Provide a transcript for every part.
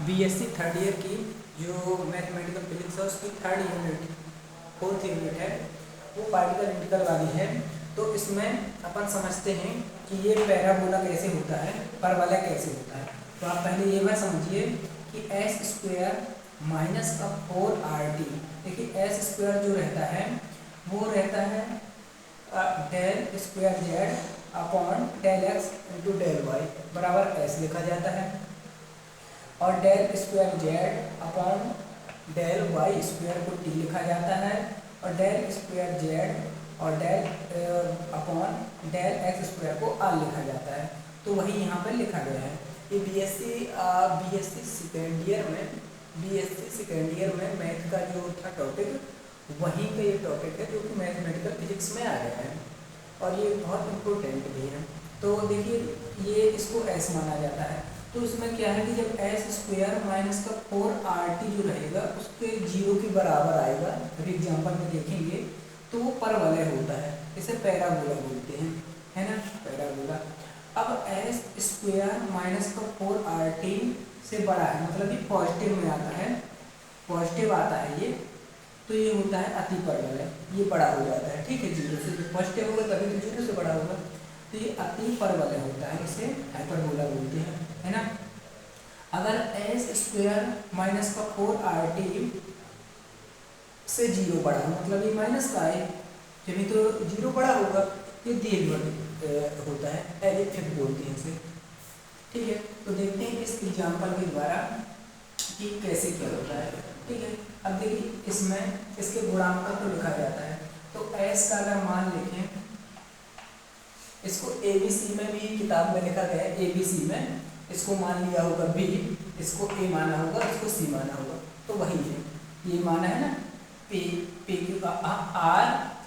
BSc third year की जो mathematical physics है उसकी फोर्थ यूनिट है, वो पार्टिकल इंटीग्रल वाली है। तो इसमें अपन समझते हैं कि ये पैराबोला कैसे होता है, परवलय कैसे होता है। तो आप पहले ये बात समझिए कि एस स्क्वायर माइनस का 4RT, देखिए एस स्क्वायर जो रहता है वो रहता है del square z upon del x into del y बराबर एस लिखा जाता है, और del square z upon del y square को टी लिखा जाता है, और डेल स्क्वायर जेड और del upon del x square को आर लिखा जाता है। तो वही यहाँ पर लिखा गया है। ये बीएससी सेकेंड ईयर में मैथ का जो था टॉपिक, वहीं का ये टॉपिक है जो कि मैथमेटिकल फिजिक्स में आ गया है, और ये बहुत इम्पोर्टेंट भी है। तो देखिए ये इसको एस माना जाता है। तो इसमें क्या है कि जब एस स्क्वायर माइनस का 4RT जो रहेगा उसके 0 के बराबर आएगा, अगर एग्जाम्पल में देखेंगे तो वो परवलय होता है, इसे पैराबोला बोलते हैं, है ना, पैराबोला। अब एस स्क्वायर माइनस का 4RT से बड़ा है, मतलब ये पॉजिटिव में आता है, पॉजिटिव आता है ये, तो ये होता है अति परवलय, ये बड़ा हो जाता है, ठीक है, 0 से। जो पॉजिटिव होगा तभी तो 0 से बड़ा होगा, तो ये अति परवलय होता है, इसे हाइपरबोला बोलते हैं, है ना। अगर एस स्क्वायर माइनस का 4RT से 0 बड़ा हो, मतलब ये माइनस का है, जब तो 0 बड़ा होगा, ये दीर्घवृत्त होता है, एलिप्टिक बोलते हैं इसे, ठीक है। तो देखते हैं इस एग्जाम्पल के द्वारा कि कैसे क्या होता है, ठीक है। अब देखिए इसमें इसके गुणांक को लिखा जाता है, तो एस का अगर मान लिखें, इसको ABC में भी किताब में लिखा गया है, ABC में इसको मान लिया होगा B, इसको A माना होगा, इसको C माना होगा, तो वही है, ये माना है ना P का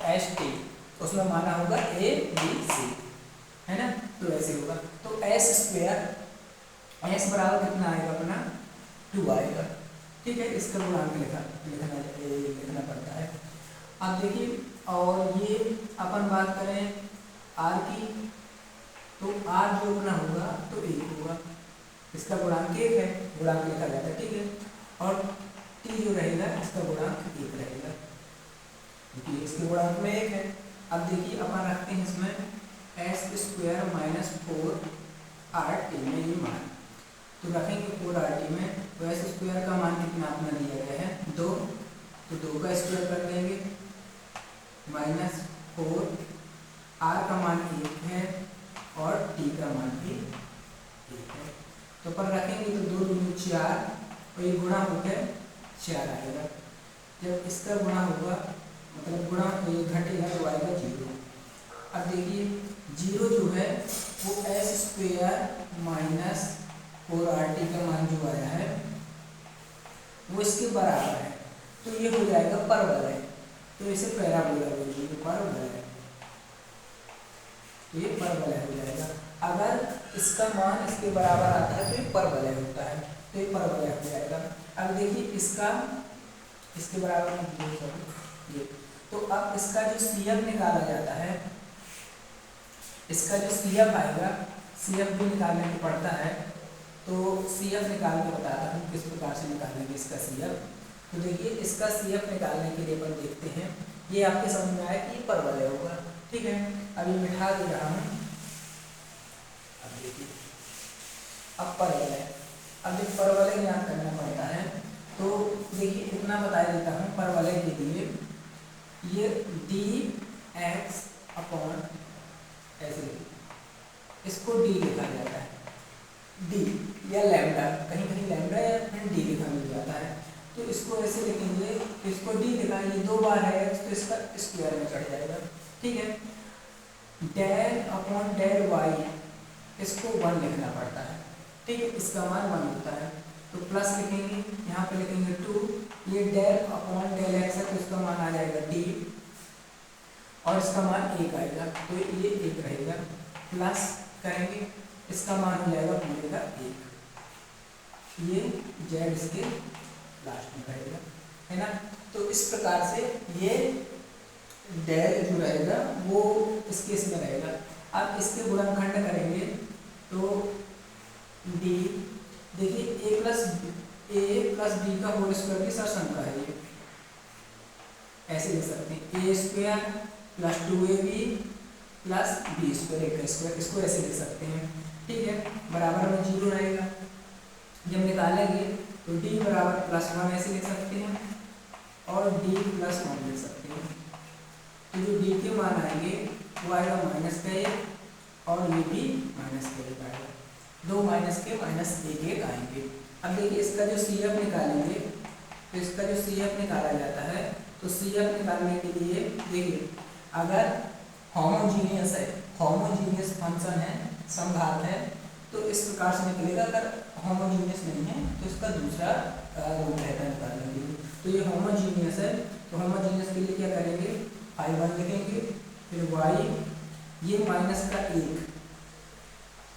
RST, उसमें माना होगा ABC, है ना, तो ऐसे होगा। तो S स्क्वायर, S बराबर कितना आएगा अपना 2 आएगा, ठीक है, इसका गुणांक लिखना पड़ता है। अब देखिए, और ये अपन बात करें R की, तो R जो अपना होगा तो 1 होगा, इसका गुणांक 1 है, गुणांक लिखा जाता है, ठीक है। और T जो रहेगा इसका गुणांक 1 रहेगा, क्योंकि इसके गुणांक में 1 है। अब देखिए अपन रखते हैं इसमें एस स्क्वायर माइनस 4RT में ये मान, तो रखेंगे 4RT में, तो एस स्क्वायर का मान कितना अपना दिया गया है 2, तो 2 का स्क्वायर कर देंगे, माइनस 4, R का मान 1 है और T का मान भी 1 है, तो पर रखेंगे तो 2 दूनी 4, और ये गुणा होकर 4 आएगा। जब इसका गुणा होगा, मतलब गुणा ये घटेगा तो आएगा 0। अब देखिए 0 जो है वो एस स्क्वायर माइनस 4RT का मान जो आया है वो इसके बराबर है, तो ये हो जाएगा परवलय, तो इसे पैराबोला बोलेंगे, परवलय, ये परवलय हो जाएगा। अगर इसका मान इसके बराबर आता है तो ये परवलय होता है, तो ये परवलय हो जाएगा। अब देखिए इसके बराबर ये, तो अब इसका जो CF निकाला जाता है, इसका जो CF आएगा, CF भी निकालने को पड़ता है, तो CF निकाल के बताता हूँ किस प्रकार से निकालेंगे इसका CF। तो देखिए इसका CF निकालने के लिए अपन देखते हैं, ये आपके समझ में आया कि परवलय होगा, ठीक है। अभी मिटा दे रहा हूँ, अब देखिए अब परवलय, अब जब परवलय ज्ञात करना पड़ता है तो देखिए इतना बता देता हूँ, परवलय के लिए ये dx अपॉन ऐसे, इसको d लिखा जाता है, d या लैम्डा, कहीं कहीं लैम्डा या फिर d लिखा मिल जाता है, तो इसको ऐसे लिखेंगे, इसको d लिखा, ये 2 बार है तो इसका स्क्वायर में चढ़ जाएगा, ठीक है। डेल अपॉन डेल y, इसको 1 लिखना पड़ता है, ठीक है, इसका मान 1 होता है, तो प्लस लिखेंगे, यहाँ पे लिखेंगे 2, ये डेल अपॉन डेल x है तो इसका मान आ जाएगा d, और इसका मान 1 आएगा, तो ये 1 रहेगा, प्लस करेंगे, इसका मान हो जाएगा पूरे का 1, ये z इसके लास्ट में रहेगा, है ना। तो इस प्रकार से ये डेल जो रहेगा वो इस केस में रहेगा। अब इसके गुणनखंड करेंगे तो d देखिए ए प्लस बी का होल स्क्वायर की सरसंख्या है ये, ऐसे लिख सकते हैं A square plus 2ab plus B square का स्क्वायर, इसको ऐसे लिख सकते हैं। ठीक है, बराबर में 0 रहेगा, जब निकालेंगे तो d बराबर +1 ऐसे लिख सकते हैं और d + 1 लिख सकते हैं। तो जो d के मान आएंगे वो आएगा -1 और ये भी -1 आएगा, 2 -1 आएंगे। अब देखिए इसका जो CF निकालेंगे, तो इसका जो CF निकाला जाता है, तो CF निकालने के लिए देखिए अगर होमोजीनियस है, होमोजीनियस फंक्शन है, समघात है, तो इस प्रकार से निकलेगा। अगर होमोजीनियस नहीं है तो इसका दूसरा रूप रहता है निकालने के लिए। तो ये होमोजीनियस है, तो होमोजीनियस के लिए क्या करेंगे, ϕ1 लिखेंगे, फिर y ये -1,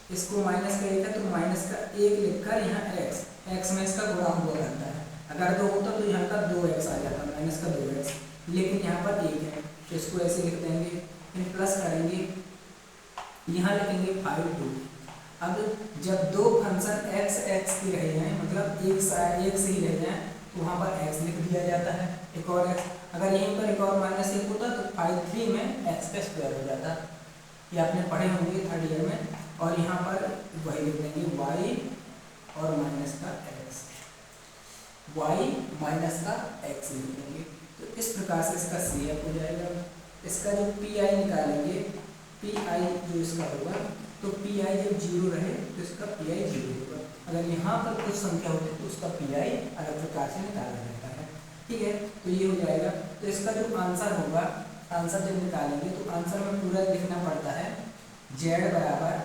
इसको -1 है तो -1 लिखकर यहाँ x में इसका गुणा हुआ करता है। अगर 2 होता तो यहाँ का 2x आ जाता, -2x, लेकिन यहाँ पर 1 है तो इसको ऐसे लिख देंगे, फिर प्लस करेंगे, यहाँ लिखेंगे ϕ2। अब जब दो फंक्शन x के रहे हैं, मतलब एक से ही रहे हैं, तो वहाँ पर x लिख दिया जाता है, एक और x। अगर यहीं पर एक और -1 होता तो ϕ3 में x का स्क्वायर हो जाता, ये आपने पढ़े होंगे 3rd ईयर में। और यहाँ पर वही लिख देंगे y और माइनस का x, y माइनस का x लिख देंगे। तो इस प्रकार से इसका CF हो जाएगा। इसका जो PI निकालेंगे, PI जो इसका होगा, तो PI जब 0 रहे तो इसका PI 0 होगा। अगर यहाँ पर कुछ संख्या होती तो उसका PI अलग प्रकार से निकाला जाता है। ठीक है, तो ये हो जाएगा। तो इसका जो आंसर होगा, आंसर जब निकालेंगे तो आंसर में पूरा लिखना पड़ता है, Z बराबर,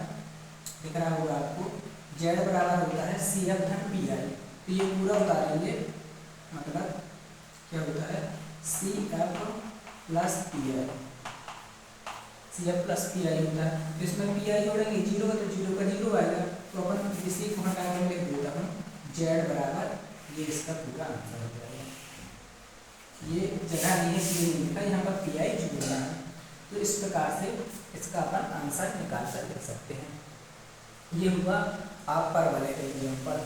दिख रहा होगा आपको, Z बराबर होता है CF धन PI। तो ये पूरा उतारेंगे, मतलब क्या होता है CF plus PI, CF plus PI होता है। तो इसमें PI जोड़ेंगे, 0 है तो 0 का 0 आएगा, तो अपन इसी को हटा कर लिख देता हूँ, Z बराबर, ये इसका पूरा आंसर हो जाएगा। ये जगह नहीं है इसलिए नहीं लिखा, यहाँ पर PI जोड़ना है। तो इस प्रकार से इसका अपन आंसर निकाल कर लिख सकते हैं। ये हुआ आप पर वाले का एग्जाम्पल।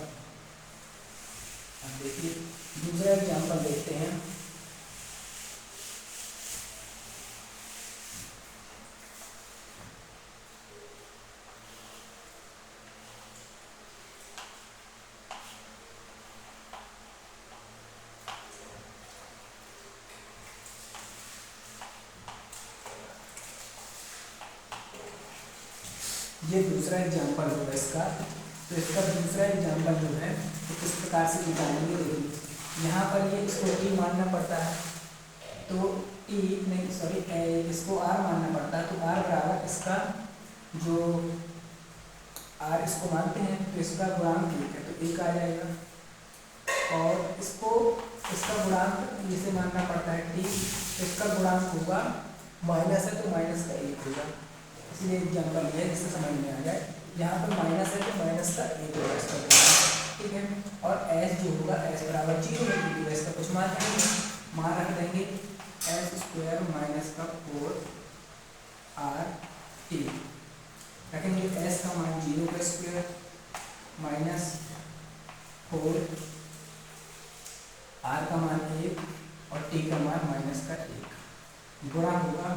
अब देखिए दूसरा एग्जाम्पल देखते हैं। ये दूसरा एग्जाम्पल होगा इसका। तो इसका दूसरा एग्जाम्पल जो है तो किस प्रकार से निकालेंगे, देखिए यहाँ पर ये इसको t मानना पड़ता है, तो t नहीं सॉरी इसको r मानना पड़ता है। तो r बराबर इसका जो r इसको मानते हैं तो इसका गुणांक 1 है, तो 1 आ जाएगा। और इसको इसका गुणांक इसे मानना पड़ता है t, तो इसका गुणांक होगा माइनस है तो माइनस का 1 होगा। इसलिए एग्जाम्पल ये है जिससे समझ में आ जाए, यहाँ पर माइनस है तो माइनस का 1 होगा इसका। ठीक है, और s जो होगा s बराबर 0 है, क्योंकि इसका कुछ मान नहीं है, मान रख देंगे s² माइनस का 4rt रखेंगे। s का मान 0 का स्क्वायर माइनस 4, r का मान 1 और t का मान माइनस का 1, गुणा होगा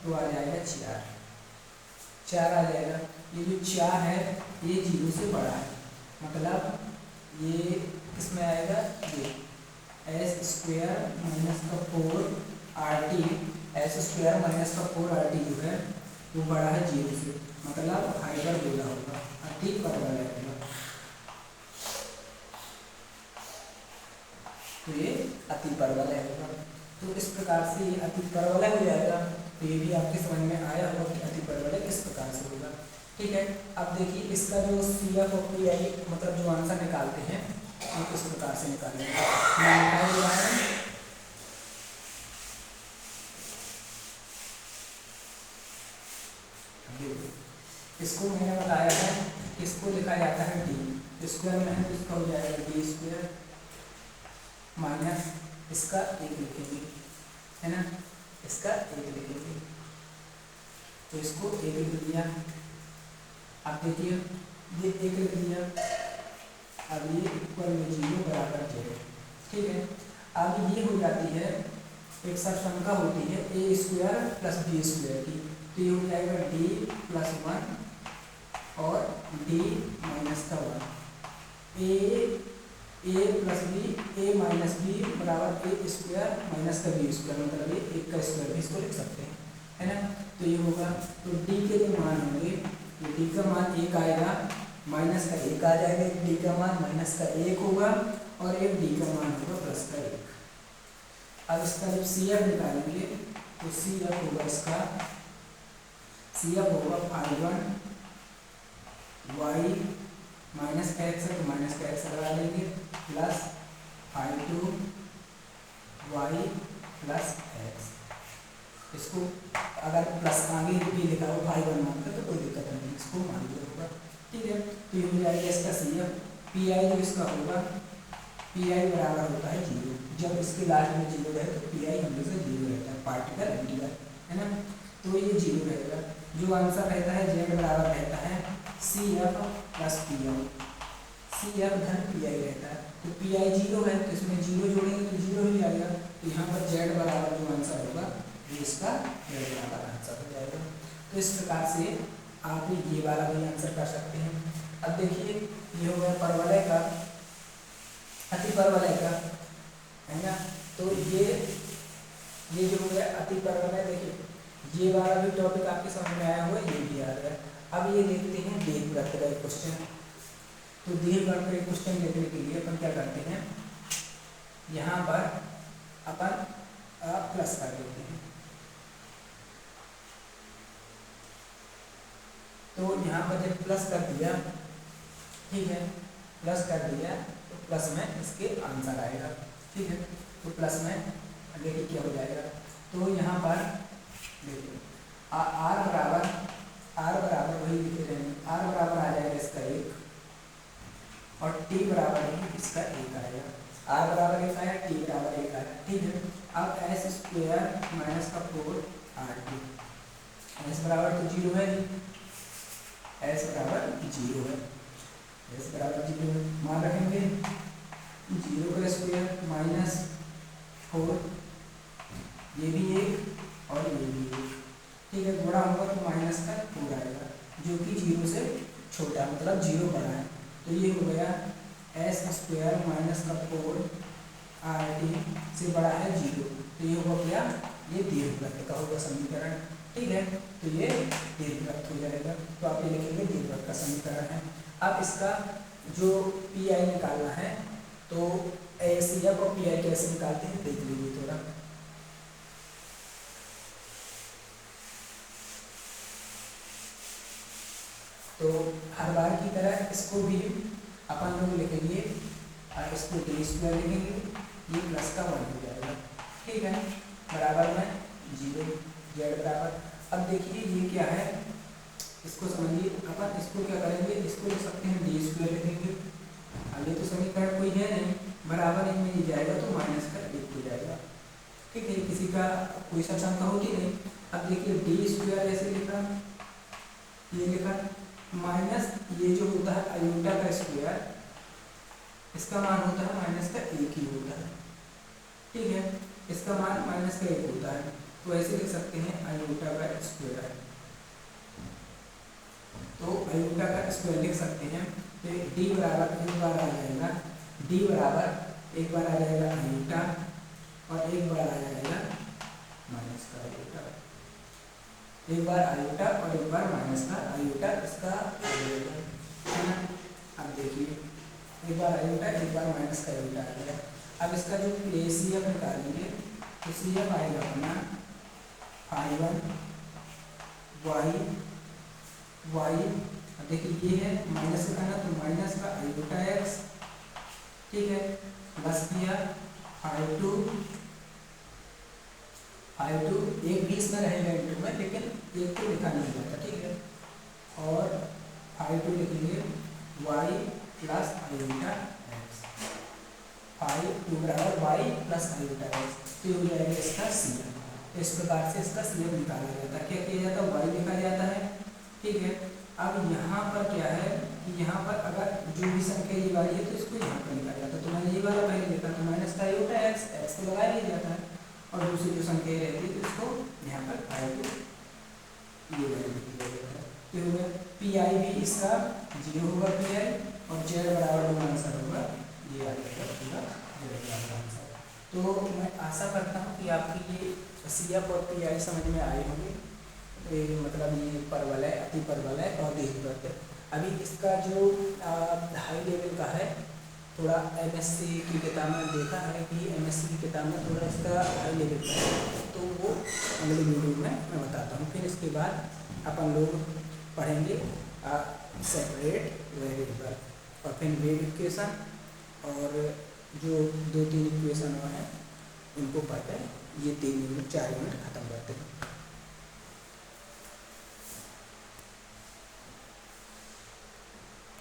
तो आ जाएगा 4 आ जाएगा। ये जो 4 है ये 0 से बड़ा है, मतलब ये इसमें आएगा, ये s² माइनस का 4rt, s² माइनस का 4rt जो है वो बड़ा है 0 से, मतलब हाइपरबोला होगा, अति परवलय होगा। तो ये अति परवलय होगा। तो इस प्रकार से ये अति परवलय हो जाएगा। तो ये भी आपके समझ में आया होगा कि अति परवलय किस प्रकार से होगा। ठीक है, अब देखिए इसका जो CF और PI मतलब जो आंसर निकालते हैं हम किस प्रकार से निकालेंगे। इसको मैंने बताया है, इसको लिखा जाता है d स्क्वायर में है, तो इसका हो जाएगा d² माइनस इसका 1 लिखेंगे, है ना, इसका 1 लिखेंगे। तो इसको 1 लिख दिया। आप देखिए ये 1 लिख दिया, अब ये इक्वल में 0 बराबर जेड, ठीक है। अब ये हो जाती है एक सरसंख्या होती है ए स्क्वायर प्लस बी स्क्वायर की, तो ये हो जाएगा डी प्लस 1 और डी माइनस का 1, ए प्लस बी, ए माइनस बी बराबर ए स्क्वायर माइनस का बी स्क्वायर, मतलब ये एक का स्क्वायर भी इसको लिख सकते हैं, है ना। तो ये होगा, तो डी के जो मान होंगे, तो डी का मान 1 आएगा, माइनस का 1 आ जाएगा, एक डी का मान माइनस का 1 होगा और एक डी का मान होगा प्लस का 1। अब इसका जब सी एफ निकालेंगे तो सी एफ होगा इसका, सी एफ होगा फाई 1 वाई माइनस का एक्स है तो माइनस का एक्स लगा लेंगे plus phi 2 y plus x. इसको अगर प्लस आगे भी लिखा हो फाई 1 मानकर तो कोई दिक्कत नहीं, इसको मान लिया होगा, ठीक है। तो ये हो जाएगा इसका सी एफ, पी आई जो इसका होगा, पी आई बराबर होता है 0, जब इसके लास्ट में 0 रहे तो पी आई हमेशा 0 रहता है, पार्टिकल इंटीग्रल, है ना। तो ये 0 रहेगा, जो आंसर रहता है जेड बराबर रहता है C F plus P I, C F धन पी आई रहता है, तो पी आई 0 है तो इसमें 0 जोड़ेंगे तो 0 ही आएगा, तो यहाँ पर जेड बराबर जो आंसर होगा ये इसका जेड बराबर आंसर हो जाएगा। तो इस प्रकार से आप ये वाला भी आंसर कर सकते हैं। अब देखिए ये हो गया परवलय का, अतिपरवलय का, है ना। तो ये जो हो गया अतिपरवलय, देखिए ये वाला भी टॉपिक आपके समझ में आया हुआ, ये भी आ गया। अब ये देखते हैं दीर्घवृत्त का एक क्वेश्चन। तो दीर्घवृत्त का एक क्वेश्चन देखने के लिए अपन क्या करते हैं, यहाँ पर अपन प्लस कर देते हैं। तो यहाँ पर जब प्लस कर दिया, ठीक है, प्लस कर दिया तो प्लस में इसके आंसर आएगा, ठीक है। तो प्लस में देखिए क्या हो जाएगा, तो यहाँ पर देखिए आर बराबर वही लिखे रहेंगे, आर बराबर आ जाएगा इसका 1 और टी बराबर ही इसका 1 आएगा, आर बराबर 1 आया, टी बराबर 1 आया, ठीक है। अब एस स्क्वायर माइनस का 4 आर टी, एस बराबर तो 0 है, एस बराबर 0 है, एस बराबर 0 है, मान रखेंगे 0 का स्क्वायर माइनस 4, ये भी 1 और ये भी 1, ठीक है। गुणा होगा तो माइनस का 4 आएगा, जो कि 0 से छोटा मतलब 0 बड़ा है, तो ये हो गया एस स्क्वायर माइनस का 4 आर टी से बड़ा है 0, तो ये होगा क्या, ये दीर्घवृत्त का होगा समीकरण, ठीक है। तो ये दीर्घवृत्त हो जाएगा, तो आप ये लिखेंगे दीर्घवृत्त का समीकरण है। अब इसका जो पी आई निकालना है, तो ए सी एफ और पी आई कैसे निकालते हैं देख लीजिए थोड़ा। तो हर बार की तरह इसको भी अपन लोग लिखेंगे, और इसको डी स्क्वायर लिखेंगे, ये प्लस का 1 हो जाएगा, ठीक है, बराबर में 0, जेड बराबर। अब देखिए ये क्या है, इसको समझिए, अपन इसको क्या करेंगे, इसको लिख सकते हैं डी स्क्वायर लिखेंगे, अब ये तो समीकरण कोई है नहीं, बराबर एक में ये जाएगा तो माइनस का 1 हो जाएगा, ठीक है, किसी का कोई सा शंका होती नहीं। अब देखिए डी स्क्वायर ऐसे लिखा, ये लिखा, माइनस ये जो होता है आयोटा का स्क्वायर, इसका मान होता है माइनस का 1 ही होता है, ठीक है, इसका मान माइनस का 1 होता है, तो ऐसे लिख सकते हैं आयोटा का स्क्वायर, तो आयोटा का स्क्वायर लिख सकते हैं। तो डी बराबर एक बार आ जाएगा, डी बराबर एक बार आ जाएगा आयोटा और एक बार आ जाएगा माइनस का आयोटा, एक बार आयोटा और एक बार माइनस का आयोटा, इसका है ना। अब देखिए एक बार आयोटा एक बार माइनस का आयोटा आ गया। अब इसका जो सी एफ निकालेंगे तो सी एफ आएगा अपना फाई 1 वाई, अब देखिए ये है माइनस का ना, तो माइनस का आयोटा एक्स, ठीक है, प्लस किया फाई 2 एक भी इसमें रहेगा इंटू में, लेकिन एक तो लिखा नहीं जाता, ठीक है, और फाई 2 लिखेंगे y plus iota x, phi 2 बराबर वाई प्लस आयोटा एक्स, तो हो जाएगा इसका सी एफ। इस प्रकार से इसका सी एफ निकाला जाता है, क्या किया जाता है, वाई लिखा जाता है, ठीक है। अब यहाँ पर क्या है, कि यहाँ पर अगर जो भी संख्या ये वाली है तो इसको यहाँ पर लिखा जाता है। तो मैंने ये वाला पहले देखा तो माइनस का ये होता है एक्स को लगा लिया जाता है, और दूसरी जो संख्या रहती है तो इसको यहाँ पर आई को ये वैल्यू लिख दिया जाता है। तो होगा पी आई भी इसका 0 होगा पी आई, और जेड बराबर जो आंसर होगा ये आ जाएगा पूरा जेड बराबर आंसर। तो मैं आशा करता हूँ कि आपकी ये सी एफ और पी आई समझ में आए होंगे। मतलब ये परवलय, अति परवलय और दीर्घवृत्त। अभी इसका जो हाई लेवल का है, थोड़ा एमएससी की किताब में देखा है कि एमएससी की किताब में थोड़ा इसका हाई लेवल का है, तो वो अगले वीडियो में मैं बताता हूँ। फिर इसके बाद अपन लोग पढ़ेंगे सेपरेट वेरिएबल, और फिर वेव इक्वेशन, और जो 2-3 इक्वेशन हैं उनको पढ़कर ये 3 यूनिट 4 यूनिट खत्म करते हैं।